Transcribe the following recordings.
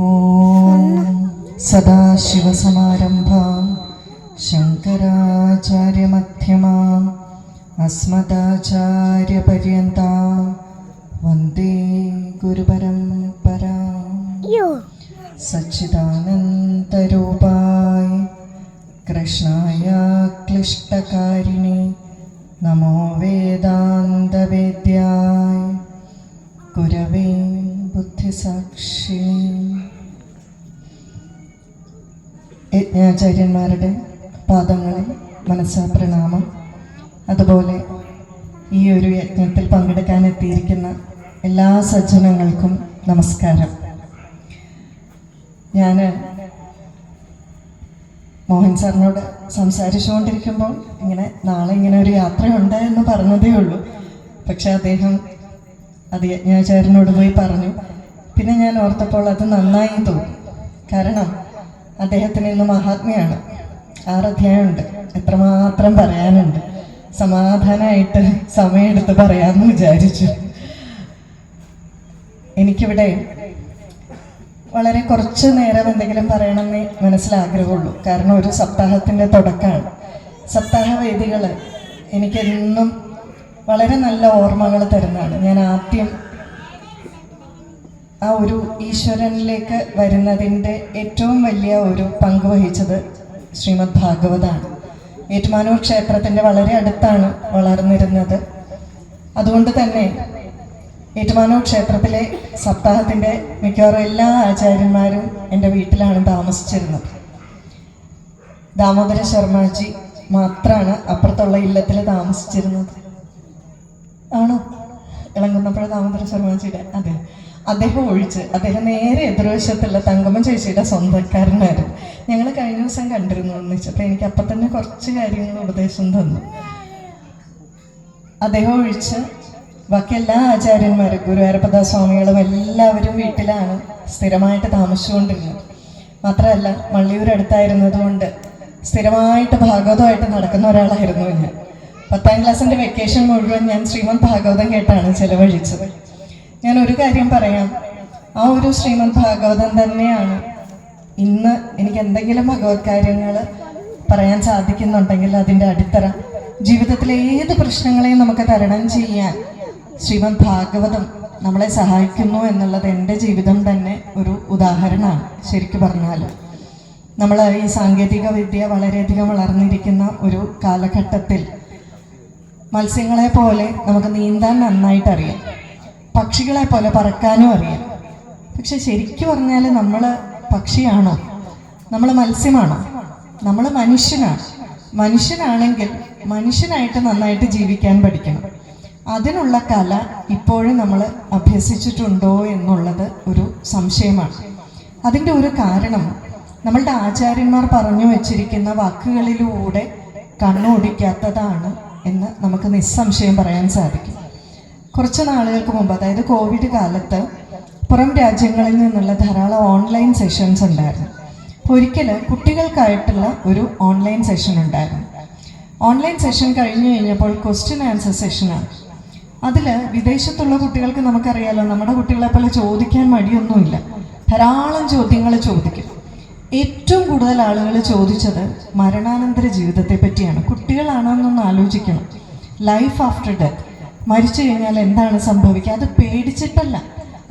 ഓം സദാശിവസമാരംഭാം ശങ്കരാചാര്യമധ്യമാം അസ്മദാചാര്യപര്യന്താം വന്ദേ ഗുരുപരംപരാം. സച്ചിദാനന്ദരൂപായ കൃഷ്ണായ ക്ലിഷ്ടകാരിണി നമോ വേദാന്തവേദ്യായ ഗുരവേ ബുദ്ധിസാക്ഷിണി. യജ്ഞാചാര്യന്മാരുടെ പാദങ്ങളിൽ മനസ്സാ പ്രണാമം. അതുപോലെ ഈ ഒരു യജ്ഞത്തിൽ പങ്കെടുക്കാനെത്തിയിരിക്കുന്ന എല്ലാ സജ്ജനങ്ങൾക്കും നമസ്കാരം. ഞാൻ മോഹൻ സാറിനോട് സംസാരിച്ചുകൊണ്ടിരിക്കുമ്പോൾ നാളെ ഇങ്ങനെ ഒരു യാത്രയുണ്ട് എന്ന് പറഞ്ഞതേ ഉള്ളൂ. പക്ഷെ അദ്ദേഹം അത് യജ്ഞാചാര്യനോട് പോയി പറഞ്ഞു. പിന്നെ ഞാൻ ഓർത്തപ്പോൾ അത് നന്നായി തോന്നി. കാരണം അദ്ദേഹത്തിന് ഇന്ന് മഹാത്മ്യമാണ്. 6 അധ്യായമുണ്ട്. എത്രമാത്രം പറയാനുണ്ട്. സമാധാനമായിട്ട് സമയമെടുത്ത് പറയാമെന്ന് വിചാരിച്ചു. എനിക്കിവിടെ വളരെ കുറച്ച് നേരം എന്തെങ്കിലും പറയണമെന്നേ മനസ്സിലാഗ്രഹമുള്ളൂ. കാരണം ഒരു സപ്താഹത്തിൻ്റെ തുടക്കമാണ്. സപ്താഹ വേദികൾ എനിക്കെന്നും വളരെ നല്ല ഓർമ്മകൾ തരുന്നതാണ്. ഞാൻ ആദ്യം ആ ഒരു ഈശ്വരനിലേക്ക് വരുന്നതിൻ്റെ ഏറ്റവും വലിയ ഒരു പങ്ക് വഹിച്ചത് ശ്രീമദ് ഭാഗവതാണ്. ഏറ്റുമാനൂർ ക്ഷേത്രത്തിൻ്റെ വളരെ അടുത്താണ് വളർന്നിരുന്നത്. അതുകൊണ്ട് തന്നെ ഏറ്റുമാനൂർ ക്ഷേത്രത്തിലെ സപ്താഹത്തിൻ്റെ മിക്കവാറും എല്ലാ ആചാര്യന്മാരും എൻ്റെ വീട്ടിലാണ് താമസിച്ചിരുന്നത്. ദാമോദര ശർമാജി മാത്രമാണ് അപ്പുറത്തുള്ള ഇല്ലത്തിൽ താമസിച്ചിരുന്നത്. ആണോ? ഇളങ്കുന്നപ്പുഴ ദാമോദര ശർമാജിയുടെ അതെ, അദ്ദേഹം ഒഴിച്ച് അദ്ദേഹം നേരെ എതിർവശത്തുള്ള തങ്കമ്മ ചേച്ചിയുടെ സ്വന്തക്കാരനായിരുന്നു. ഞങ്ങൾ കഴിഞ്ഞ ദിവസം കണ്ടിരുന്നു ഒന്നിച്ച്. അപ്പം എനിക്ക് അപ്പം തന്നെ കുറച്ച് കാര്യങ്ങൾ ഉപദേശം തന്നു. അദ്ദേഹം ഒഴിച്ച് ബാക്കി എല്ലാ ആചാര്യന്മാരും ഗുരുവായൂരപ്പദ സ്വാമികളും എല്ലാവരും വീട്ടിലാണ് സ്ഥിരമായിട്ട് താമസിച്ചുകൊണ്ടിരുന്നത്. മാത്രമല്ല മള്ളിയൂർ അടുത്തായിരുന്നത് കൊണ്ട് സ്ഥിരമായിട്ട് ഭാഗവതമായിട്ട് നടക്കുന്ന ഒരാളായിരുന്നു ഞാൻ. 10ാം ക്ലാസ്സിൻ്റെ വെക്കേഷൻ മുഴുവൻ ഞാൻ ശ്രീമദ് ഭാഗവതം കേട്ടാണ് ചെലവഴിച്ചത്. ഞാൻ ഒരു കാര്യം പറയാം. ആ ഒരു ശ്രീമദ് ഭാഗവതം തന്നെയാണ് ഇന്ന് എനിക്ക് എന്തെങ്കിലും ഭഗവത് കാര്യങ്ങൾ പറയാൻ സാധിക്കുന്നുണ്ടെങ്കിൽ അതിൻ്റെ അടിത്തറ. ജീവിതത്തിലെ ഏത് പ്രശ്നങ്ങളെയും നമുക്ക് തരണം ചെയ്യാൻ ശ്രീമദ് ഭാഗവതം നമ്മളെ സഹായിക്കുന്നു എന്നുള്ളത് എൻ്റെ ജീവിതം തന്നെ ഒരു ഉദാഹരണമാണ്. ശരിക്കും പറഞ്ഞാൽ നമ്മൾ ഈ സാങ്കേതിക വിദ്യ വളരെയധികം വളർന്നിരിക്കുന്ന ഒരു കാലഘട്ടത്തിൽ മത്സ്യങ്ങളെ പോലെ നമുക്ക് നീന്താൻ നന്നായിട്ടറിയാം, പക്ഷികളെ പോലെ പറക്കാനും അറിയാം. പക്ഷെ ശരിക്കും പറഞ്ഞാൽ നമ്മൾ പക്ഷിയാണോ? നമ്മൾ മത്സ്യമാണോ? നമ്മൾ മനുഷ്യനാണ്. മനുഷ്യനാണെങ്കിൽ മനുഷ്യനായിട്ട് നന്നായിട്ട് ജീവിക്കാൻ പഠിക്കണം. അതിനുള്ള കല ഇപ്പോഴും നമ്മൾ അഭ്യസിച്ചിട്ടുണ്ടോ എന്നുള്ളത് ഒരു സംശയമാണ്. അതിൻ്റെ ഒരു കാരണം നമ്മളുടെ ആചാര്യന്മാർ പറഞ്ഞു വച്ചിരിക്കുന്ന വാക്കുകളിലൂടെ കണ്ണോടിക്കാത്തതാണ് എന്ന് നമുക്ക് നിസ്സംശയം പറയാൻ സാധിക്കും. കുറച്ച് നാളുകൾക്ക് മുമ്പ്, അതായത് കോവിഡ് കാലത്ത്, പുറം രാജ്യങ്ങളിൽ നിന്നുള്ള ധാരാളം ഓൺലൈൻ സെഷൻസ് ഉണ്ടായിരുന്നു. ഒരിക്കൽ കുട്ടികൾക്കായിട്ടുള്ള ഒരു ഓൺലൈൻ സെഷൻ ഉണ്ടായിരുന്നു. ഓൺലൈൻ സെഷൻ കഴിഞ്ഞ് കഴിഞ്ഞപ്പോൾ ക്വസ്റ്റ്യൻ ആൻസർ സെഷനാണ്. അതിൽ വിദേശത്തുള്ള കുട്ടികൾക്ക് നമുക്കറിയാലോ, നമ്മുടെ കുട്ടികളെ പോലെ ചോദിക്കാൻ മടിയൊന്നുമില്ല. ധാരാളം ചോദ്യങ്ങൾ ചോദിക്കും. ഏറ്റവും കൂടുതൽ ആളുകൾ ചോദിച്ചത് മരണാനന്തര ജീവിതത്തെ പറ്റിയാണ്. കുട്ടികളാണെന്നൊന്ന് ആലോചിക്കണം. ലൈഫ് ആഫ്റ്റർ ഡെത്ത്, മരിച്ചു കഴിഞ്ഞാൽ എന്താണ് സംഭവിക്കുക, അത് പേടിച്ചിട്ടല്ല,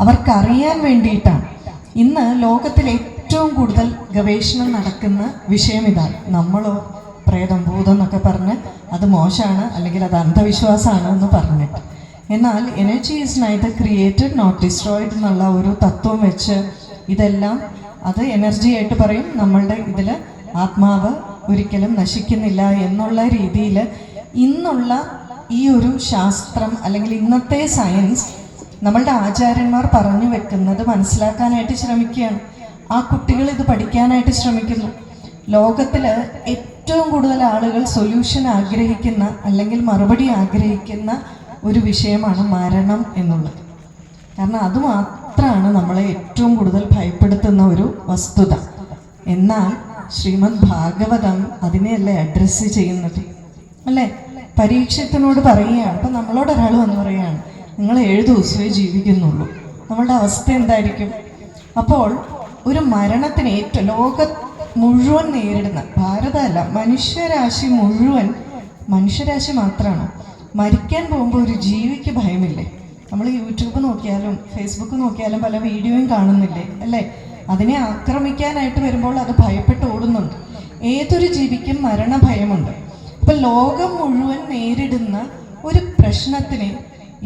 അവർക്കറിയാൻ വേണ്ടിയിട്ടാണ്. ഇന്ന് ലോകത്തിൽ ഏറ്റവും കൂടുതൽ ഗവേഷണം നടക്കുന്ന വിഷയം ഇതാണ്. നമ്മളോ പ്രേതം ഭൂതം എന്നൊക്കെ പറഞ്ഞ് അത് മോശമാണ്, അല്ലെങ്കിൽ അത് അന്ധവിശ്വാസമാണ് എന്ന് പറഞ്ഞിട്ട്. എന്നാൽ energy is neither created not destroyed എന്നുള്ള ഒരു തത്വം വെച്ച് ഇതെല്ലാം അത് എനർജി ആയിട്ട് പറയും. നമ്മളുടെ ഇതിൽ ആത്മാവ് ഒരിക്കലും നശിക്കുന്നില്ല എന്നുള്ള രീതിയിൽ ഇന്നുള്ള ഈ ഒരു ശാസ്ത്രം അല്ലെങ്കിൽ ഇന്നത്തെ സയൻസ് നമ്മളുടെ ആചാര്യന്മാർ പറഞ്ഞു വെക്കുന്നത് മനസ്സിലാക്കാനായിട്ട് ശ്രമിക്കുകയാണ്. ആ കുട്ടികൾ ഇത് പഠിക്കാനായിട്ട് ശ്രമിക്കുന്നു. ലോകത്തിൽ ഏറ്റവും കൂടുതൽ ആളുകൾ സൊല്യൂഷൻ ആഗ്രഹിക്കുന്ന അല്ലെങ്കിൽ മറുപടി ആഗ്രഹിക്കുന്ന ഒരു വിഷയമാണ് മരണം എന്നുള്ളത്. കാരണം അതുമാത്രമാണ് നമ്മളെ ഏറ്റവും കൂടുതൽ ഭയപ്പെടുത്തുന്ന ഒരു വസ്തുത. എന്നാൽ ശ്രീമദ് ഭാഗവതം അതിനെയല്ലേ അഡ്രസ്സ് ചെയ്യുന്നത്, അല്ലേ? പരീക്ഷത്തിനോട് പറയുകയാണ്. അപ്പം നമ്മളോട് ഒരാൾ വന്ന് പറയുകയാണ്, നിങ്ങൾ 7 ദിവസമേ ജീവിക്കുന്നുള്ളൂ, നമ്മളുടെ അവസ്ഥ എന്തായിരിക്കും? അപ്പോൾ ഒരു മരണത്തിന് ഏറ്റവും ലോകം മുഴുവൻ നേരിടുന്ന, ഭാരതമല്ല മനുഷ്യരാശി മുഴുവൻ, മനുഷ്യരാശി മാത്രമാണ് മരിക്കാൻ പോകുമ്പോൾ ഒരു ജീവിക്ക് ഭയമില്ലേ? നമ്മൾ യൂട്യൂബ് നോക്കിയാലും ഫേസ്ബുക്ക് നോക്കിയാലും പല വീഡിയോയും കാണുന്നില്ലേ അല്ലേ? അതിനെ ആക്രമിക്കാനായിട്ട് വരുമ്പോൾ അത് ഭയപ്പെട്ട് ഓടുന്നുണ്ട്. ഏതൊരു ജീവിക്കും മരണഭയമുണ്ട്. അപ്പം ലോകം മുഴുവൻ നേരിടുന്ന ഒരു പ്രശ്നത്തിനെ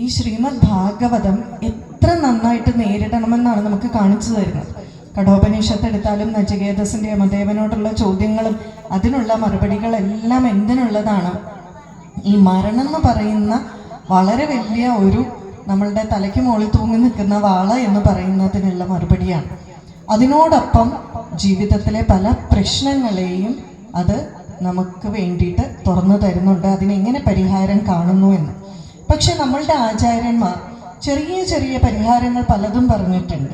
ഈ ശ്രീമദ് ഭാഗവതം എത്ര നന്നായിട്ട് നേരിടണമെന്നാണ് നമുക്ക് കാണിച്ചു തരുന്നത്. കഠോപനിഷത്ത് എടുത്താലും നചികേതസിന്റെ യമദേവനോടുള്ള ചോദ്യങ്ങളും അതിനുള്ള മറുപടികളെല്ലാം എന്തിനുള്ളതാണ്? ഈ മരണം എന്ന് പറയുന്ന വളരെ വലിയ ഒരു നമ്മളുടെ തലയ്ക്ക് മുകളിൽ തൂങ്ങി നിൽക്കുന്ന വാള എന്ന് പറയുന്നതിനുള്ള മറുപടിയാണ്. അതിനോടൊപ്പം ജീവിതത്തിലെ പല പ്രശ്നങ്ങളെയും അത് നമുക്ക് വേണ്ടിയിട്ട് തുറന്നു തരുന്നുണ്ട്, അതിനെങ്ങനെ പരിഹാരം കാണുന്നു എന്ന്. പക്ഷെ നമ്മളുടെ ആചാര്യന്മാർ ചെറിയ ചെറിയ പരിഹാരങ്ങൾ പലതും പറഞ്ഞിട്ടുണ്ട്.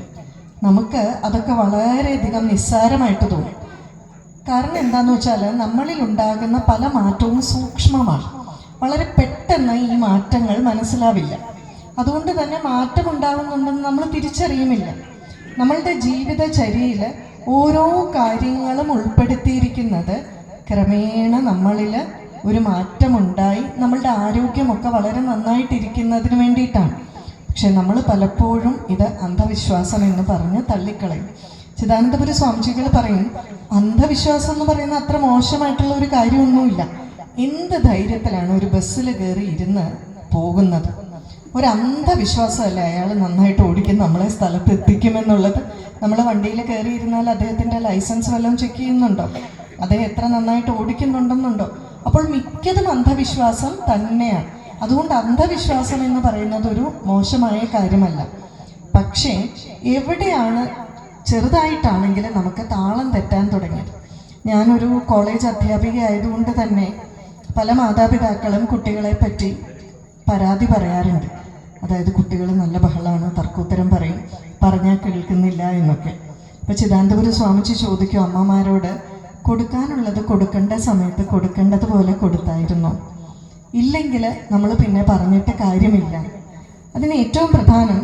നമുക്ക് അതൊക്കെ വളരെയധികം നിസ്സാരമായിട്ട് തോന്നും. കാരണം എന്താന്ന് വെച്ചാൽ നമ്മളിൽ ഉണ്ടാകുന്ന പല മാറ്റവും സൂക്ഷ്മമാണ്. വളരെ പെട്ടെന്ന് ഈ മാറ്റങ്ങൾ മനസ്സിലാവില്ല. അതുകൊണ്ട് തന്നെ മാറ്റം ഉണ്ടാകുന്നുണ്ടെന്ന് നമ്മൾ തിരിച്ചറിയുമില്ല. നമ്മളുടെ ജീവിതചര്യയിൽ ഓരോ കാര്യങ്ങളും ഉൾപ്പെടുത്തിയിരിക്കുന്നത് ക്രമേണ നമ്മളിൽ ഒരു മാറ്റമുണ്ടായി നമ്മളുടെ ആരോഗ്യമൊക്കെ വളരെ നന്നായിട്ടിരിക്കുന്നതിന് വേണ്ടിയിട്ടാണ്. പക്ഷെ നമ്മൾ പലപ്പോഴും ഇത് അന്ധവിശ്വാസം എന്ന് പറഞ്ഞ് തള്ളിക്കളയും. ചിദാനന്ദപുരി സ്വാമിജികൾ പറയും, അന്ധവിശ്വാസം എന്ന് പറയുന്ന അത്ര മോശമായിട്ടുള്ള ഒരു കാര്യമൊന്നുമില്ല. എന്ത് ധൈര്യത്തിലാണ് ഒരു ബസ്സിൽ കയറി ഇരുന്ന് പോകുന്നത്? ഒരു അന്ധവിശ്വാസമല്ല അയാൾ നന്നായിട്ട് ഓടിക്കും, നമ്മളെ സ്ഥലത്ത് എത്തിക്കുമെന്നുള്ളത്. നമ്മൾ വണ്ടിയിൽ കയറി ഇരുന്നാൽ അദ്ദേഹത്തിൻ്റെ ലൈസൻസ് വല്ലതും ചെക്ക് ചെയ്യുന്നുണ്ടോ? അദ്ദേഹം എത്ര നന്നായിട്ട് ഓടിക്കുന്നുണ്ടെന്നുണ്ടോ? അപ്പോൾ മിക്കതും അന്ധവിശ്വാസം തന്നെയാണ്. അതുകൊണ്ട് അന്ധവിശ്വാസം എന്ന് പറയുന്നത് ഒരു മോശമായ കാര്യമല്ല. പക്ഷേ എവിടെയാണ് ചെറുതായിട്ടാണെങ്കിലും നമുക്ക് താളം തെറ്റാൻ തുടങ്ങിയത്? ഞാനൊരു കോളേജ് അധ്യാപിക ആയതുകൊണ്ട് തന്നെ പല മാതാപിതാക്കളും കുട്ടികളെ പറ്റി പരാതി പറയാറുണ്ട്. അതായത് കുട്ടികൾ നല്ല ബഹളമാണ്, തർക്കോത്തരം പറയും, പറഞ്ഞാൽ കേൾക്കുന്നില്ല എന്നൊക്കെ. ഇപ്പം ചിദാനന്ദപുരി സ്വാമിജി ചോദിക്കും അമ്മമാരോട്, കൊടുക്കാനുള്ളത് കൊടുക്കേണ്ട സമയത്ത് കൊടുക്കേണ്ടതുപോലെ കൊടുത്തായിരുന്നോ? ഇല്ലെങ്കിൽ നമ്മൾ പിന്നെ പറഞ്ഞിട്ട് കാര്യമില്ല. അതിന് ഏറ്റവും പ്രധാനം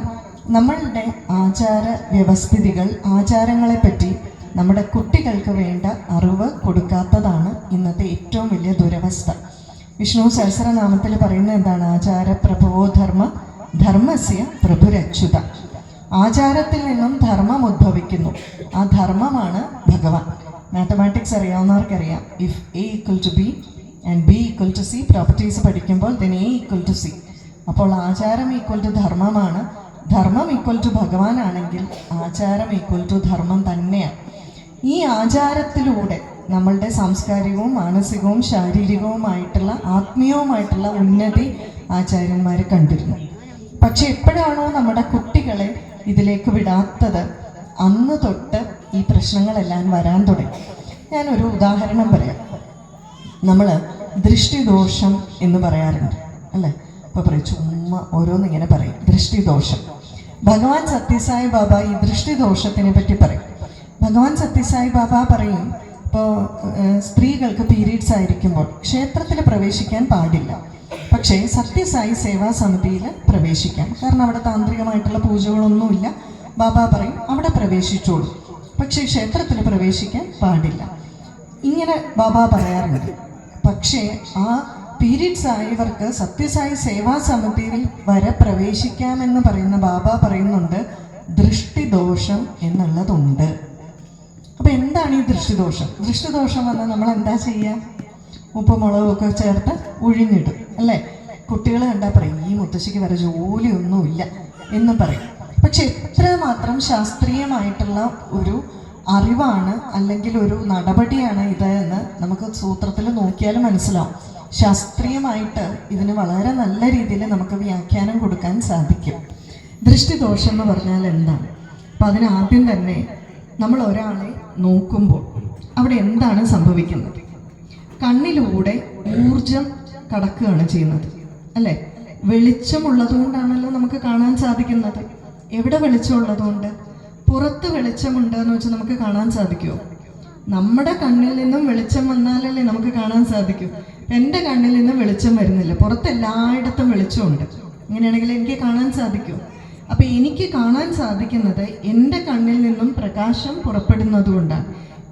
നമ്മളുടെ ആചാര വ്യവസ്ഥിതികൾ, ആചാരങ്ങളെപ്പറ്റി നമ്മുടെ കുട്ടികൾക്ക് വേണ്ട അറിവ് കൊടുക്കാത്തതാണ് ഇന്നത്തെ ഏറ്റവും വലിയ ദുരവസ്ഥ. വിഷ്ണു സഹസ്രനാമത്തിൽ പറയുന്നത് എന്താണ്? ആചാര പ്രഭവോ ധർമ്മ, ധർമ്മസ്യ പ്രഭുരച്യുത. ആചാരത്തിൽ നിന്നും ധർമ്മം ഉദ്ഭവിക്കുന്നു. ആ ധർമ്മമാണ് ഭഗവാൻ. മാത്തമാറ്റിക്സ് അറിയാവുന്നവർക്കറിയാം, if A equal to B and B equal to C, properties പഠിക്കുമ്പോൾ then A equal to C. അപ്പോൾ ആചാരം ഈക്വൽ ടു ധർമ്മമാണ്. ധർമ്മം ഈക്വൽ ടു ഭഗവാൻ ആണെങ്കിൽ ആചാരം ഈക്വൽ ടു ധർമ്മം തന്നെയാണ്. ഈ ആചാരത്തിലൂടെ നമ്മളുടെ സാംസ്കാരികവും മാനസികവും ശാരീരികവുമായിട്ടുള്ള ആത്മീയവുമായിട്ടുള്ള ഉന്നതി ആചാര്യന്മാർ കണ്ടിരുന്നു. പക്ഷെ എപ്പോഴാണോ നമ്മുടെ കുട്ടികളെ ഇതിലേക്ക് വിടാത്തത്, അന്ന് തൊട്ട് ഈ പ്രശ്നങ്ങളെല്ലാം വരാൻ തുടങ്ങി. ഞാനൊരു ഉദാഹരണം പറയാം. നമ്മൾ ദൃഷ്ടിദോഷം എന്ന് പറയാറുണ്ട് അല്ലേ? അപ്പോൾ പറയും, ചുമ്മാ ഓരോന്നിങ്ങനെ പറയും, ദൃഷ്ടിദോഷം. ഭഗവാൻ സത്യസായി ബാബ ഈ ദൃഷ്ടിദോഷത്തിനെ പറ്റി പറയും. ഭഗവാൻ സത്യസായി ബാബ പറയും, ഇപ്പോൾ സ്ത്രീകൾക്ക് പീരീഡ്സ് ആയിരിക്കുമ്പോൾ ക്ഷേത്രത്തിൽ പ്രവേശിക്കാൻ പാടില്ല, പക്ഷേ സത്യസായി സേവാ സമിതിയിൽ പ്രവേശിക്കാം. കാരണം അവിടെ താന്ത്രികമായിട്ടുള്ള പൂജകളൊന്നുമില്ല. ബാബ പറയും അവിടെ പ്രവേശിച്ചോളൂ, പക്ഷേ ക്ഷേത്രത്തിൽ പ്രവേശിക്കാൻ പാടില്ല. ഇങ്ങനെ ബാബ പറയാറുണ്ട്. പക്ഷേ ആ പീരീഡ്സ് ആയവർക്ക് സത്യസായി സേവാ സമിതിയിൽ വരെ പ്രവേശിക്കാമെന്ന് പറയുന്ന ബാബ പറയുന്നുണ്ട്, ദൃഷ്ടിദോഷം എന്നുള്ളതുണ്ട്. അപ്പം എന്താണ് ഈ ദൃഷ്ടിദോഷം? ദൃഷ്ടിദോഷം വന്നാൽ നമ്മൾ എന്താ ചെയ്യുക? ഉപ്പുമുളകൊക്കെ ചേർത്ത് ഉഴിഞ്ഞിടും അല്ലേ? കുട്ടികൾ കണ്ടാൽ പറയും, ഈ മുത്തശ്ശിക്ക് വരെ ജോലിയൊന്നുമില്ല എന്ന് പറയും. പക്ഷെ എത്രമാത്രം ശാസ്ത്രീയമായിട്ടുള്ള ഒരു അറിവാണ് അല്ലെങ്കിൽ ഒരു നടപടിയാണ് ഇത് എന്ന് നമുക്ക് സൂത്രത്തിൽ നോക്കിയാലും മനസ്സിലാവും. ശാസ്ത്രീയമായിട്ട് ഇതിന് വളരെ നല്ല രീതിയിൽ നമുക്ക് വ്യാഖ്യാനം കൊടുക്കാൻ സാധിക്കും. ദൃഷ്ടിദോഷം എന്ന് പറഞ്ഞാൽ എന്താണ്? അപ്പം അതിനാദ്യം തന്നെ നമ്മൾ ഒരാളെ നോക്കുമ്പോൾ അവിടെ എന്താണ് സംഭവിക്കുന്നത്? കണ്ണിലൂടെ ഊർജം കടക്കുകയാണ് ചെയ്യുന്നത് അല്ലേ? വെളിച്ചമുള്ളത് കൊണ്ടാണല്ലോ നമുക്ക് കാണാൻ സാധിക്കുന്നത്. എവിടെ വെളിച്ചമുള്ളതുകൊണ്ട്? പുറത്ത് വെളിച്ചമുണ്ട് എന്ന് വെച്ചാൽ നമുക്ക് കാണാൻ സാധിക്കുമോ? നമ്മുടെ കണ്ണിൽ നിന്നും വെളിച്ചം വന്നാലല്ലേ നമുക്ക് കാണാൻ സാധിക്കൂ. എൻ്റെ കണ്ണിൽ നിന്നും വെളിച്ചം വരുന്നില്ല, പുറത്ത് എല്ലായിടത്തും വെളിച്ചമുണ്ട്. അങ്ങനെയാണെങ്കിൽ എനിക്ക് കാണാൻ സാധിക്കുമോ? അപ്പം എനിക്ക് കാണാൻ സാധിക്കുന്നത് എൻ്റെ കണ്ണിൽ നിന്നും പ്രകാശം പുറപ്പെടുന്നത് കൊണ്ടാണ്.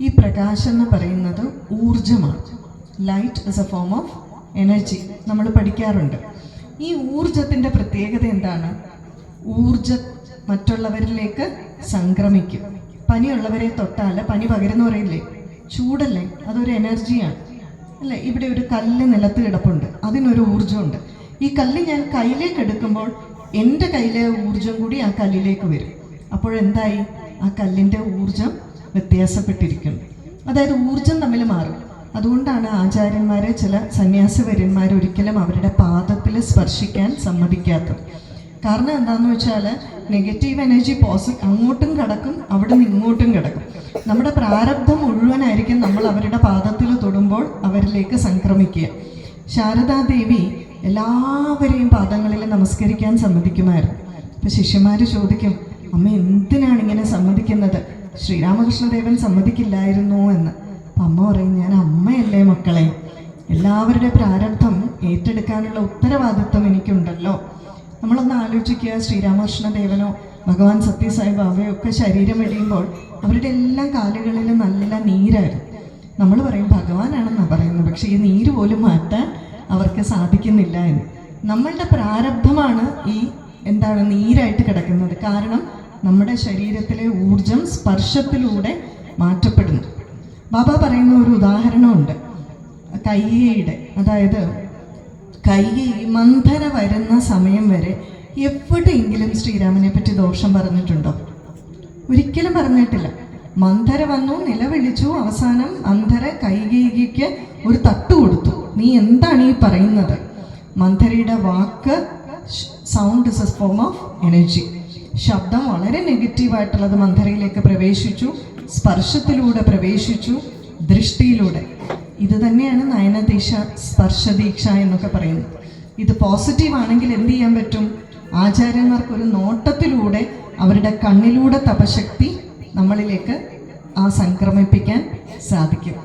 ഈ പ്രകാശം എന്ന് പറയുന്നത് ഊർജമാണ്. Light is a form of energy, നമ്മൾ പഠിക്കാറുണ്ട്. ഈ ഊർജത്തിൻ്റെ പ്രത്യേകത എന്താണ്? ഊർജം മറ്റുള്ളവരിലേക്ക് സംക്രമിക്കും. പനിയുള്ളവരെ തൊട്ടാൽ പനി പകരുന്ന പറയില്ലേ, ചൂടല്ലേ, അതൊരു എനർജിയാണ് അല്ലേ. ഇവിടെ ഒരു കല്ല് നിലത്ത് കിടപ്പുണ്ട്, അതിനൊരു ഊർജമുണ്ട്. ഈ കല്ല് ഞാൻ കയ്യിലേക്ക് എടുക്കുമ്പോൾ എൻ്റെ കയ്യിലെ ഊർജം കൂടി ആ കല്ലിലേക്ക് വരും. അപ്പോഴെന്തായി? ആ കല്ലിൻ്റെ ഊർജം വ്യത്യാസപ്പെട്ടിരിക്കുന്നു. അതായത് ഊർജം തമ്മിൽ മാറും. അതുകൊണ്ടാണ് ആചാര്യന്മാരെ, ചില സന്യാസിവര്യന്മാർ ഒരിക്കലും അവരുടെ പാദത്തിൽ സ്പർശിക്കാൻ സമ്മതിക്കാത്തത്. കാരണം എന്താണെന്ന് വെച്ചാൽ നെഗറ്റീവ് എനർജി അങ്ങോട്ടും കിടക്കും, അവിടെ നിന്ന് ഇങ്ങോട്ടും കിടക്കും. നമ്മുടെ പ്രാരബ്ധം മുഴുവനായിരിക്കും നമ്മൾ അവരുടെ പാദത്തിൽ തൊടുമ്പോൾ അവരിലേക്ക് സംക്രമിക്കുക. ശാരദാദേവി എല്ലാവരെയും പാദങ്ങളിൽ നമസ്കരിക്കാൻ സമ്മതിക്കുമായിരുന്നു. അപ്പം ശിഷ്യന്മാർ ചോദിക്കും, അമ്മ എന്തിനാണ് ഇങ്ങനെ സമ്മതിക്കുന്നത്? ശ്രീരാമകൃഷ്ണദേവൻ സമ്മതിക്കില്ലായിരുന്നോ എന്ന്. അപ്പം അമ്മ പറയും, ഞാൻ അമ്മയല്ലേ മക്കളെ, എല്ലാവരുടെ പ്രാരബ്ധം ഏറ്റെടുക്കാനുള്ള ഉത്തരവാദിത്വം എനിക്കുണ്ടല്ലോ. നമ്മളൊന്ന് ആലോചിക്കുക, ശ്രീരാമകൃഷ്ണദേവനോ ഭഗവാൻ സത്യസായി ബാബയോ ഒക്കെ ശരീരം വെടിയുമ്പോൾ അവരുടെ എല്ലാം കാലുകളിൽ നല്ല നീരായിരുന്നു. നമ്മൾ പറയും ഭഗവാനാണെന്നാണ് പറയുന്നത്, പക്ഷേ ഈ നീര് പോലും മാറ്റാൻ അവർക്ക് സാധിക്കുന്നില്ല എന്ന്. നമ്മളുടെ പ്രാരബ്ധമാണ് ഈ നീരായിട്ട് കിടക്കുന്നത്. കാരണം നമ്മുടെ ശരീരത്തിലെ ഊർജം സ്പർശത്തിലൂടെ മാറ്റപ്പെടുന്നു. ബാബ പറയുന്ന ഒരു ഉദാഹരണമുണ്ട് കൈകയുടെ. അതായത് കൈകേയി മന്ധര വരുന്ന സമയം വരെ എവിടെയെങ്കിലും ശ്രീരാമനെ പറ്റി ദോഷം പറഞ്ഞിട്ടുണ്ടോ? ഒരിക്കലും പറഞ്ഞിട്ടില്ല. മന്ധര വന്നു, നിലവിളിച്ചു, അവസാനം മന്ധര കൈകേയിക്ക് ഒരു തട്ട് കൊടുത്തു. നീ എന്താണ് ഈ പറയുന്നത്? മന്ധരയുടെ വാക്ക്, sound is a form of energy. ശബ്ദം വളരെ നെഗറ്റീവായിട്ടുള്ളത് മന്ധരയിലേക്ക് പ്രവേശിച്ചു, സ്പർശത്തിലൂടെ പ്രവേശിച്ചു, ദൃഷ്ടിയിലൂടെ. ഇത് തന്നെയാണ് നയനദീക്ഷ, സ്പർശദീക്ഷ എന്നൊക്കെ പറയുന്നത്. ഇത് പോസിറ്റീവ് ആണെങ്കിൽ എന്ത് ചെയ്യാൻ പറ്റും? ആചാര്യന്മാർക്കൊരു നോട്ടത്തിലൂടെ അവരുടെ കണ്ണിലൂടെ തപശക്തി നമ്മളിലേക്ക് സംക്രമിപ്പിക്കാൻ സാധിക്കും.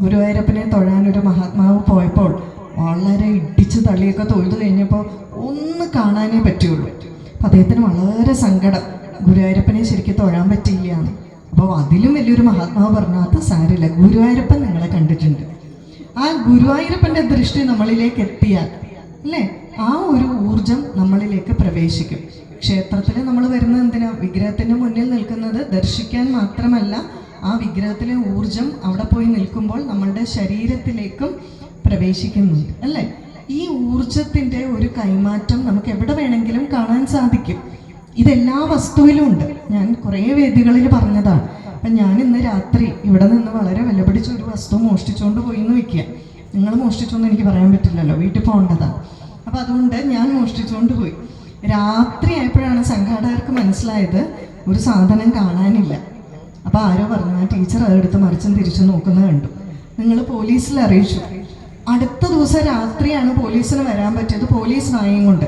ഗുരുവായൂരപ്പനെ തൊഴാനൊരു മഹാത്മാവ് പോയപ്പോൾ വളരെ ഇടിച്ച് തള്ളിയൊക്കെ തൊഴുതു കഴിഞ്ഞപ്പോൾ ഒന്ന് കാണാനേ പറ്റുള്ളൂ. അപ്പം അദ്ദേഹത്തിന് വളരെ സങ്കടം, ഗുരുവായൂരപ്പനെ ശരിക്കും തൊഴാൻ പറ്റിയില്ല എന്ന്. അപ്പോൾ അതിലും വലിയൊരു മഹാത്മാവ് പറഞ്ഞു, അത് സാരില്ല, ഗുരുവായൂരപ്പൻ നിങ്ങളെ കണ്ടിട്ടുണ്ട്. ആ ഗുരുവായൂരപ്പൻ്റെ ദൃഷ്ടി നമ്മളിലേക്ക് എത്തിയാൽ അല്ലേ, ആ ഒരു ഊർജം നമ്മളിലേക്ക് പ്രവേശിക്കും. ക്ഷേത്രത്തിൽ നമ്മൾ വരുന്നത് എന്തിനാ? വിഗ്രഹത്തിൻ്റെ മുന്നിൽ നിൽക്കുന്നത് ദർശിക്കാൻ മാത്രമല്ല, ആ വിഗ്രഹത്തിലെ ഊർജം അവിടെ പോയി നിൽക്കുമ്പോൾ നമ്മളുടെ ശരീരത്തിലേക്കും പ്രവേശിക്കുന്നുണ്ട് അല്ലേ. ഈ ഊർജത്തിൻ്റെ ഒരു കൈമാറ്റം നമുക്ക് എവിടെ വേണമെങ്കിലും കാണാൻ സാധിക്കും. ഇതെല്ലാ വസ്തുവിലും ഉണ്ട്. ഞാൻ കുറേ വേദികളിൽ പറഞ്ഞതാണ്. അപ്പം ഞാൻ ഇന്ന് രാത്രി ഇവിടെ നിന്ന് വളരെ വിലപിടിച്ച ഒരു വസ്തു മോഷ്ടിച്ചുകൊണ്ട് പോയി എന്ന് വയ്ക്കുക. നിങ്ങൾ മോഷ്ടിച്ചോന്ന് എനിക്ക് പറയാൻ പറ്റില്ലല്ലോ, വീട്ടിൽ പോകേണ്ടതാണ്. അപ്പം അതുകൊണ്ട് ഞാൻ മോഷ്ടിച്ചുകൊണ്ട് പോയി. രാത്രി ആയപ്പോഴാണ് സംഘാടകർക്ക് മനസ്സിലായത് ഒരു സാധനം കാണാനില്ല. അപ്പോൾ ആരോ പറഞ്ഞു, ആ ടീച്ചർ അതെടുത്ത് മറിച്ചും തിരിച്ചു നോക്കുന്നത് കണ്ടു. നിങ്ങൾ പോലീസിൽ അറിയിച്ചു. അടുത്ത ദിവസം രാത്രിയാണ് പോലീസിന് വരാൻ പറ്റിയത്, പോലീസ് നായയും കൊണ്ട്.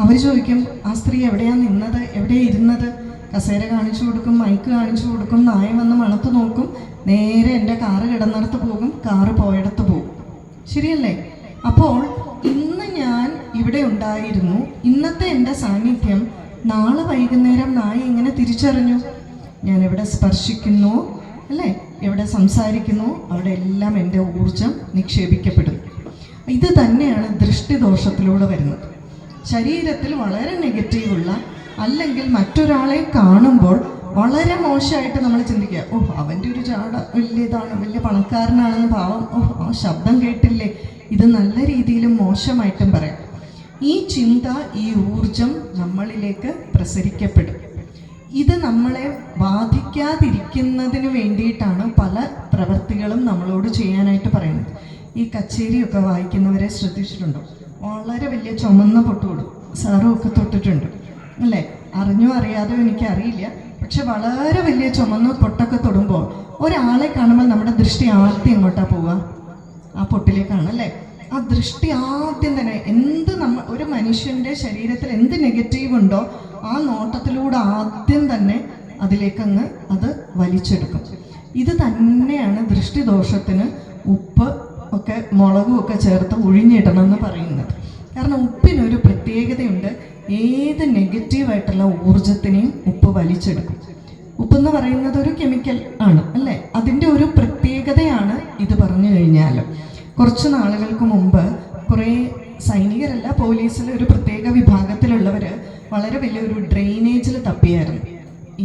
അവർ ചോദിക്കും, ആ സ്ത്രീ എവിടെയാണ് നിന്നത്, എവിടെയാണ് ഇരുന്നത്? കസേര കാണിച്ചു കൊടുക്കും, മൈക്ക് കാണിച്ചു കൊടുക്കും, നായ വന്ന് മണത്ത് നോക്കും, നേരെ എൻ്റെ കാറ് കിടന്നിടത്ത് പോകും, കാറ് പോയിടത്ത് പോകും. ശരിയല്ലേ? അപ്പോൾ ഇന്ന് ഞാൻ ഇവിടെ ഉണ്ടായിരുന്നു, ഇന്നത്തെ എൻ്റെ സാന്നിധ്യം നാളെ വൈകുന്നേരം നായ എങ്ങനെ തിരിച്ചറിഞ്ഞു? ഞാൻ എവിടെ സ്പർശിക്കുന്നു അല്ലേ, എവിടെ സംസാരിക്കുന്നു, അവിടെ എല്ലാം എൻ്റെ ഊർജം നിക്ഷേപിക്കപ്പെടും. ഇത് തന്നെയാണ് ദൃഷ്ടിദോഷത്തിലൂടെ വരുന്നത്. ശരീരത്തിൽ വളരെ നെഗറ്റീവുള്ള, അല്ലെങ്കിൽ മറ്റൊരാളെ കാണുമ്പോൾ വളരെ മോശമായിട്ട് നമ്മൾ ചിന്തിക്കുക, ഓ അവൻ്റെ ഒരു ചാട വലിയതാണ്, വലിയ പണക്കാരനാണെന്ന്, പാവം, ഓ ആ ശബ്ദം കേട്ടില്ലേ, ഇത് നല്ല രീതിയിലും മോശമായിട്ടും പറയാം. ഈ ചിന്ത, ഈ ഊർജം നമ്മളിലേക്ക് പ്രസരിക്കപ്പെടും. ഇത് നമ്മളെ ബാധിക്കാതിരിക്കുന്നതിന് വേണ്ടിയിട്ടാണ് പല പ്രവൃത്തികളും നമ്മളോട് ചെയ്യാനായിട്ട് പറയുന്നത്. ഈ കച്ചേരിയൊക്കെ വായിക്കുന്നവരെ ശ്രദ്ധിച്ചിട്ടുണ്ടോ? വളരെ വലിയ ചുമന്ന പൊട്ടുകൊടും സാറും ഒക്കെ തൊട്ടിട്ടുണ്ട് അല്ലേ? അറിഞ്ഞോ അറിയാതെയോ എനിക്കറിയില്ല, പക്ഷെ വളരെ വലിയ ചുമന്ന പൊട്ടൊക്കെ തൊടുമ്പോൾ ഒരാളെ കാണുമ്പോൾ നമ്മുടെ ദൃഷ്ടി ആദ്യം എങ്ങോട്ടാണ് പോവുക? ആ പൊട്ടിലേക്കാണ് അല്ലേ? ആ ദൃഷ്ടി ആദ്യം തന്നെ ഒരു മനുഷ്യൻ്റെ ശരീരത്തിൽ എന്ത് നെഗറ്റീവ് ഉണ്ടോ ആ നോട്ടത്തിലൂടെ ആദ്യം തന്നെ അതിലേക്കങ്ങ് അത് വലിച്ചെടുക്കും. ഇത് തന്നെയാണ് ദൃഷ്ടിദോഷത്തിന് ഉപ്പ് ഒക്കെ മുളകും ഒക്കെ ചേർത്ത് ഒഴിഞ്ഞിടണം എന്ന് പറയുന്നത്. കാരണം ഉപ്പിനൊരു പ്രത്യേകതയുണ്ട്, ഏത് നെഗറ്റീവായിട്ടുള്ള ഊർജത്തിനെയും ഉപ്പ് വലിച്ചെടുക്കും. ഉപ്പെന്ന് പറയുന്നത് ഒരു കെമിക്കൽ ആണ് അല്ലേ? അതിൻ്റെ ഒരു പ്രത്യേകതയാണ് ഇത് പറഞ്ഞു കഴിഞ്ഞാൽ. കുറച്ച് നാളുകൾക്ക് മുമ്പ് കുറേ സൈനികരല്ല, പോലീസിലെ ഒരു പ്രത്യേക വിഭാഗത്തിലുള്ളവർ വളരെ വലിയൊരു ഡ്രെയിനേജിൽ തപ്പിയായിരുന്നു.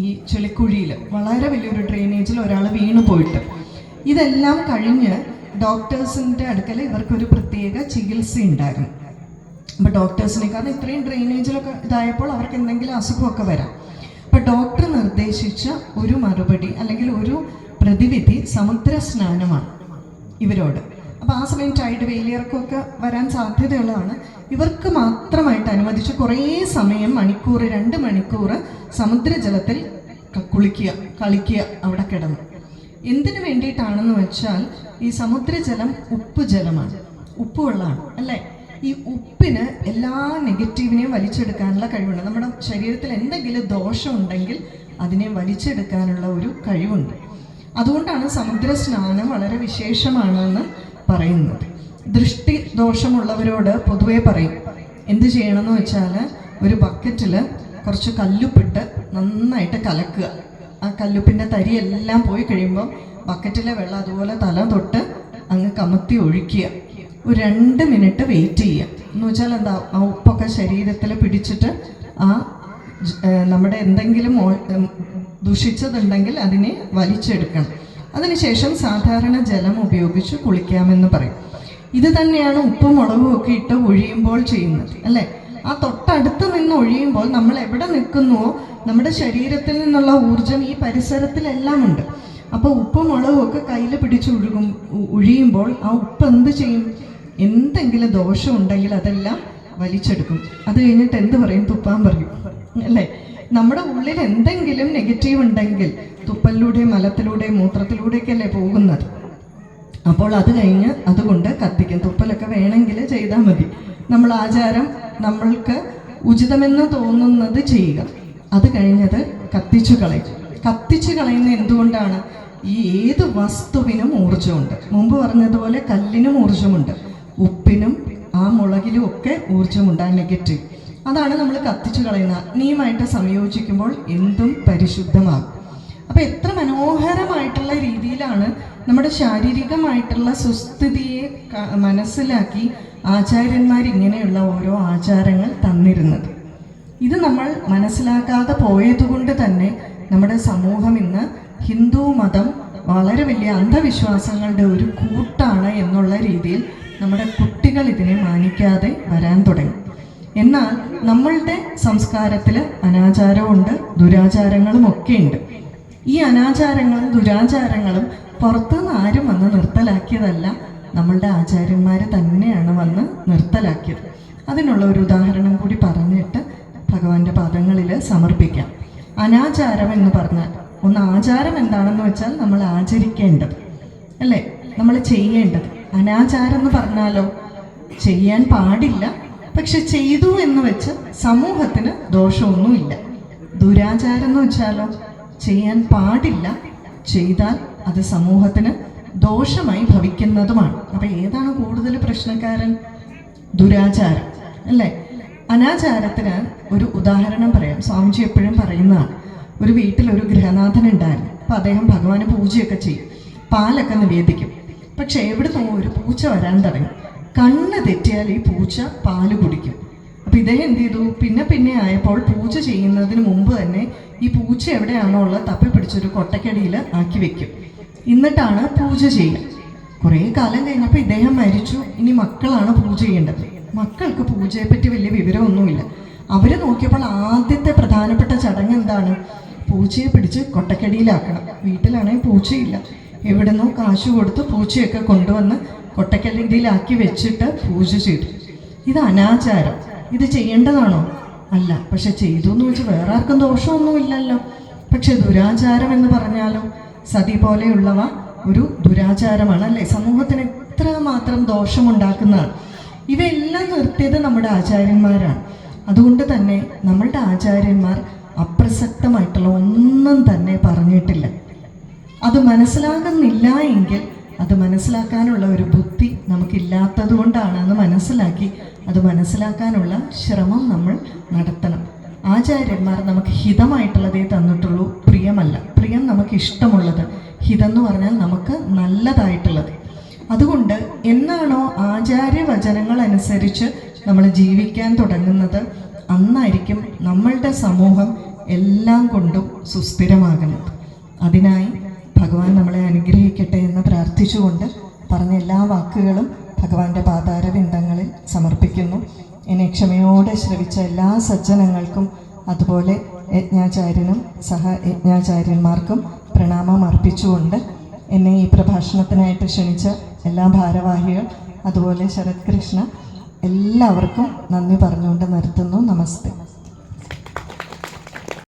ഈ ചെളിക്കുഴിയിൽ വളരെ വലിയൊരു ഡ്രെയിനേജിൽ ഒരാൾ വീണു പോയിട്ട്. ഇതെല്ലാം കഴിഞ്ഞ് ഡോക്ടേഴ്സിൻ്റെ അടുക്കൽ ഇവർക്കൊരു പ്രത്യേക ചികിത്സ ഉണ്ടായിരുന്നു. അപ്പോൾ ഡോക്ടേഴ്സിനെ, കാരണം ഇത്രയും ഡ്രെയിനേജിലൊക്കെ ഇതായപ്പോൾ അവർക്ക് എന്തെങ്കിലും അസുഖമൊക്കെ വരാം. അപ്പോൾ ഡോക്ടർ നിർദ്ദേശിച്ച ഒരു മറുപടി അല്ലെങ്കിൽ ഒരു പ്രതിവിധി സമുദ്ര സ്നാനമാണ് ഇവരോട്. അപ്പോൾ ആ സമയം ടൈഡ് വേലിയിറക്കമൊക്കെ വരാൻ സാധ്യതയുള്ളതാണ്. ഇവർക്ക് മാത്രമായിട്ട് അനുവദിച്ച് കുറേ സമയം, മണിക്കൂർ 2 മണിക്കൂർ സമുദ്രജലത്തിൽ കളിക്കുക അവിടെ കിടന്ന്. എന്തിനു വേണ്ടിയിട്ടാണെന്ന് വെച്ചാൽ ഈ സമുദ്രജലം ഉപ്പ് ജലമാണ്, ഉപ്പുവെള്ളമാണ് അല്ലേ? ഈ ഉപ്പിന് എല്ലാ നെഗറ്റീവിനെയും വലിച്ചെടുക്കാനുള്ള കഴിവുണ്ട്. നമ്മുടെ ശരീരത്തിൽ എന്തെങ്കിലും ദോഷം ഉണ്ടെങ്കിൽ അതിനെ വലിച്ചെടുക്കാനുള്ള ഒരു കഴിവുണ്ട്. അതുകൊണ്ടാണ് സമുദ്ര സ്നാനം വളരെ വിശേഷമാണെന്ന് പറയുന്നത്. ദൃഷ്ടി ദോഷമുള്ളവരോട് പൊതുവെ പറയും എന്ത് ചെയ്യണമെന്ന് വെച്ചാൽ ഒരു ബക്കറ്റിൽ കുറച്ച് കല്ലുപ്പിട്ട് നന്നായിട്ട് കലക്കുക. ആ കല്ലുപ്പിൻ്റെ തരിയെല്ലാം പോയി കഴിയുമ്പോൾ ബക്കറ്റിലെ വെള്ളം അതുപോലെ തല തൊട്ട് അങ്ങ് കമത്തി ഒഴിക്കുക. ഒരു 2 മിനിറ്റ് വെയിറ്റ് ചെയ്യുക. എന്ന് വെച്ചാൽ എന്താ, ആ ഉപ്പൊക്കെ ശരീരത്തിൽ പിടിച്ചിട്ട് ആ നമ്മുടെ എന്തെങ്കിലും ദുഷിച്ചതുണ്ടെങ്കിൽ അതിനെ വലിച്ചെടുക്കണം. അതിനുശേഷം സാധാരണ ജലം ഉപയോഗിച്ച് കുളിക്കാമെന്ന് പറയും. ഇത് തന്നെയാണ് ഉപ്പും മുളകും ഒക്കെ ഇട്ട് ഒഴിയുമ്പോൾ ചെയ്യുന്നത് അല്ലേ? ആ തൊട്ടടുത്ത് നിന്ന് ഒഴിയുമ്പോൾ നമ്മൾ എവിടെ നിൽക്കുന്നുവോ നമ്മുടെ ശരീരത്തിൽ നിന്നുള്ള ഊർജം ഈ പരിസരത്തിലെല്ലാം ഉണ്ട്. അപ്പോൾ ഉപ്പും മുളകും ഒക്കെ കയ്യിൽ പിടിച്ച് ഒഴിയുമ്പോൾ ആ ഉപ്പ് എന്ത് ചെയ്യും? എന്തെങ്കിലും ദോഷം ഉണ്ടെങ്കിൽ അതെല്ലാം വലിച്ചെടുക്കും. അത് കഴിഞ്ഞിട്ട് എന്ത് പറയും? തുപ്പാൻ പറയും അല്ലേ? നമ്മുടെ ഉള്ളിൽ എന്തെങ്കിലും നെഗറ്റീവ് ഉണ്ടെങ്കിൽ തുപ്പലിലൂടെ, മലത്തിലൂടെ, മൂത്രത്തിലൂടെയൊക്കെ അല്ലേ പോകുന്നത്. അപ്പോൾ അത് കഴിഞ്ഞ് അതുകൊണ്ട് കത്തിക്കും. തുപ്പലൊക്കെ വേണമെങ്കിൽ ചെയ്താൽ മതി. നമ്മൾ ആചാരം നമ്മൾക്ക് ഉചിതമെന്ന് തോന്നുന്നത് ചെയ്യുക. അത് കഴിഞ്ഞത് കത്തിച്ചു കളയും. കത്തിച്ചു കളയുന്ന എന്തുകൊണ്ടാണ്? ഈ ഏത് വസ്തുവിനും ഊർജമുണ്ട്. മുമ്പ് പറഞ്ഞതുപോലെ കല്ലിനും ഊർജമുണ്ട്, ഉപ്പിനും ആ മുളകിലും ഒക്കെ ഊർജമുണ്ട്, ആ നെഗറ്റീവ്. അതാണ് നമ്മൾ കത്തിച്ചു കളയുന്ന. അഗ്നിയുമായിട്ട് സംയോജിക്കുമ്പോൾ എന്തും പരിശുദ്ധമാകും. അപ്പോൾ എത്ര മനോഹരമായിട്ടുള്ള രീതിയിലാണ് നമ്മുടെ ശാരീരികമായിട്ടുള്ള സുസ്ഥിതിയെ മനസ്സിലാക്കി ആചാര്യന്മാർ ഇങ്ങനെയുള്ള ഓരോ ആചാരങ്ങൾ തന്നിരുന്നത്. ഇത് നമ്മൾ മനസ്സിലാക്കാതെ പോയതുകൊണ്ട് തന്നെ നമ്മുടെ സമൂഹം ഇന്ന് ഹിന്ദു മതം വളരെ വലിയ അന്ധവിശ്വാസങ്ങളുടെ ഒരു കൂട്ടാണ് എന്നുള്ള രീതിയിൽ നമ്മുടെ കുട്ടികൾ ഇതിനെ മാനിക്കാതെ വരാൻ തുടങ്ങി. എന്നാൽ നമ്മളുടെ സംസ്കാരത്തിൽ അനാചാരമുണ്ട്, ദുരാചാരങ്ങളും ഒക്കെ ഉണ്ട്. ഈ അനാചാരങ്ങളും ദുരാചാരങ്ങളും പുറത്തുനിന്ന് ആരും വന്ന് നിർത്തലാക്കിയതല്ല, നമ്മളുടെ ആചാര്യന്മാർ തന്നെയാണ് വന്ന് നിർത്തലാക്കിയത്. അതിനുള്ള ഒരു ഉദാഹരണം കൂടി പറഞ്ഞിട്ട് ഭഗവാന്റെ പാദങ്ങളിൽ സമർപ്പിക്കാം. അനാചാരം എന്ന് പറഞ്ഞാൽ, ഒന്ന് ആചാരം എന്താണെന്ന് വെച്ചാൽ നമ്മൾ ആചരിക്കേണ്ടത് അല്ലേ, നമ്മൾ ചെയ്യേണ്ടത്. അനാചാരം എന്ന് പറഞ്ഞാലോ ചെയ്യാൻ പാടില്ല, പക്ഷെ ചെയ്തു എന്ന് വെച്ച് സമൂഹത്തിന് ദോഷമൊന്നുമില്ല. ദുരാചാരം എന്ന് വെച്ചാലോ ചെയ്യാൻ പാടില്ല, ചെയ്താൽ അത് സമൂഹത്തിന് ദോഷമായി ഭവിക്കുന്നതുമാണ്. അപ്പൊ ഏതാണ് കൂടുതൽ പ്രശ്നക്കാരൻ? ദുരാചാരം അല്ലേ? അനാചാരത്തിന് ഒരു ഉദാഹരണം പറയാം. സ്വാമിജി എപ്പോഴും പറയുന്നതാണ്. ഒരു വീട്ടിലൊരു ഗൃഹനാഥൻ ഉണ്ടായിരുന്നു. അപ്പം അദ്ദേഹം ഭഗവാന് പൂജയൊക്കെ ചെയ്യും, പാലൊക്കെ നിവേദിക്കും. പക്ഷെ എവിടുന്നോ ഒരു പൂച്ച വരാൻ തുടങ്ങി. കണ്ണ് തെറ്റിയാൽ ഈ പൂച്ച പാല് കുടിക്കും. അപ്പം ഇദ്ദേഹം എന്ത് ചെയ്തു? പിന്നെ ആയപ്പോൾ പൂജ ചെയ്യുന്നതിന് മുമ്പ് തന്നെ ഈ പൂച്ച എവിടെയാണോ ഉള്ളത് തപ്പി പിടിച്ചൊരു കൊട്ടക്കടിയിൽ ആക്കി വെക്കും. എന്നിട്ടാണ് പൂജ ചെയ്യുക. കുറേ കാലം കഴിഞ്ഞപ്പോൾ ഇദ്ദേഹം മരിച്ചു. ഇനി മക്കളാണ് പൂജ ചെയ്യേണ്ടത്. മക്കൾക്ക് പൂജയെപ്പറ്റി വലിയ വിവരമൊന്നുമില്ല. അവർ നോക്കിയപ്പോൾ ആദ്യത്തെ പ്രധാനപ്പെട്ട ചടങ്ങ് എന്താണ്? പൂച്ചയെ പിടിച്ച് കൊട്ടക്കടിയിലാക്കണം. വീട്ടിലാണെങ്കിൽ പൂച്ചയില്ല. എവിടുന്നോ കാശ് കൊടുത്ത് പൂച്ചയൊക്കെ കൊണ്ടുവന്ന് കൊട്ടക്കടിയിലാക്കി വെച്ചിട്ട് പൂജ ചെയ്തു. ഇത് അനാചാരം. ഇത് ചെയ്യേണ്ടതാണോ? അല്ല. പക്ഷെ ചെയ്തു എന്ന് വെച്ചാൽ വേറെ ആർക്കും ദോഷമൊന്നുമില്ലല്ലോ. പക്ഷെ ദുരാചാരം എന്ന് പറഞ്ഞാലോ, സതി പോലെയുള്ളവ ഒരു ദുരാചാരമാണ് അല്ലേ? സമൂഹത്തിന് എത്ര മാത്രം ദോഷമുണ്ടാക്കുന്നതാണ്. ഇവയെല്ലാം നിർത്തിയത് നമ്മുടെ ആചാര്യന്മാരാണ്. അതുകൊണ്ട് തന്നെ നമ്മളുടെ ആചാര്യന്മാർ അപ്രസക്തമായിട്ടുള്ള ഒന്നും തന്നെ പറഞ്ഞിട്ടില്ല. അത് മനസ്സിലാകുന്നില്ല എങ്കിൽ അത് മനസ്സിലാക്കാനുള്ള ഒരു ബുദ്ധി നമുക്കില്ലാത്തത് കൊണ്ടാണെന്ന് മനസ്സിലാക്കി അത് മനസ്സിലാക്കാനുള്ള ശ്രമം നമ്മൾ നടത്തണം. ആചാര്യന്മാർ നമുക്ക് ഹിതമായിട്ടുള്ളതേ തന്നിട്ടുള്ളൂ, പ്രിയമല്ല. പ്രിയം നമുക്ക് ഇഷ്ടമുള്ളത്, ഹിതം എന്ന് പറഞ്ഞാൽ നമുക്ക് നല്ലതായിട്ടുള്ളത്. അതുകൊണ്ട് എന്നാണോ ആചാര്യവചനങ്ങൾ അനുസരിച്ച് നമ്മൾ ജീവിക്കാൻ തുടങ്ങുന്നത്, അന്നായിരിക്കും നമ്മളുടെ സമൂഹം എല്ലാം കൊണ്ടും സുസ്ഥിരമാകുന്നത്. അതിനായി ഭഗവാൻ നമ്മളെ അനുഗ്രഹിക്കട്ടെ എന്ന് പ്രാർത്ഥിച്ചുകൊണ്ട് പറഞ്ഞ എല്ലാ വാക്കുകളും ഭഗവാന്റെ പാതാരവിന്ദങ്ങളിൽ സമർപ്പിക്കുന്നു. എന്നെ ക്ഷമയോടെ ശ്രവിച്ച എല്ലാ സജ്ജനങ്ങൾക്കും അതുപോലെ യജ്ഞാചാര്യനും സഹയജ്ഞാചാര്യന്മാർക്കും പ്രണാമം അർപ്പിച്ചുകൊണ്ട് എന്നെ ഈ പ്രഭാഷണത്തിനായിട്ട് ക്ഷണിച്ച എല്ലാ ഭാരവാഹികൾ അതുപോലെ ശരത് കൃഷ്ണ എല്ലാവർക്കും നന്ദി പറഞ്ഞുകൊണ്ട് നിർത്തുന്നു. നമസ്തേ.